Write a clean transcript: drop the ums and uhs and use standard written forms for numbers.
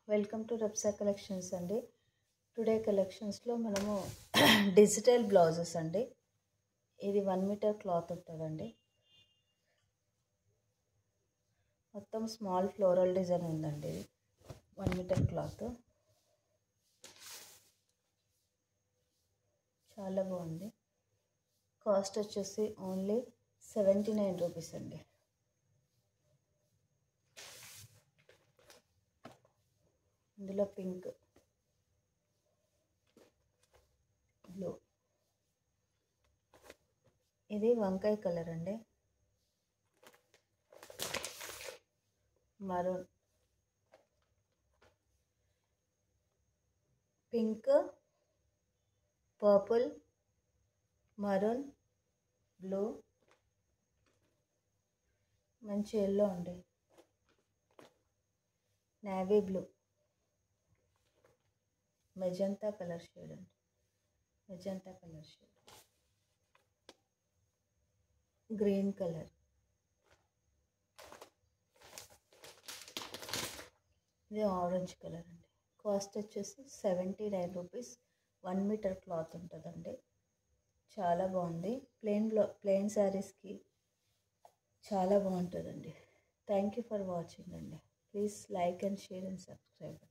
Welcome to రబ్సా collections అండి. Today కలెక్షన్స్లో మనము డిజిటల్ బ్లౌజెస్ అండి. ఇది 1 మీటర్ క్లాత్ ఉంటుందండి. మొత్తం స్మాల్ ఫ్లోరల్ డిజైన్ ఉందండి. ఇది 1 మీటర్ క్లాత్ చాలా బాగుంది. కాస్ట్ వచ్చేసి ఓన్లీ 79 రూపీస్ అండి. ఇందులో పింక్, బ్లూ, ఇది వంకాయ కలర్ అండి, maroon, pink, purple, maroon, blue, మంచి ఎల్లో అండి, navy blue, magenta colour shade అండి, magenta colour shade, green colour, ఇది ఆరెంజ్ కలర్ అండి. కాస్ట్ వచ్చేసి 79 రూపీస్. 1 మీటర్ క్లాత్ ఉంటుందండి. చాలా బాగుంది. ప్లెయిన్ శారీస్కి చాలా బాగుంటుందండి. థ్యాంక్ యూ ఫర్ వాచింగ్ అండి. Please like and share and subscribe.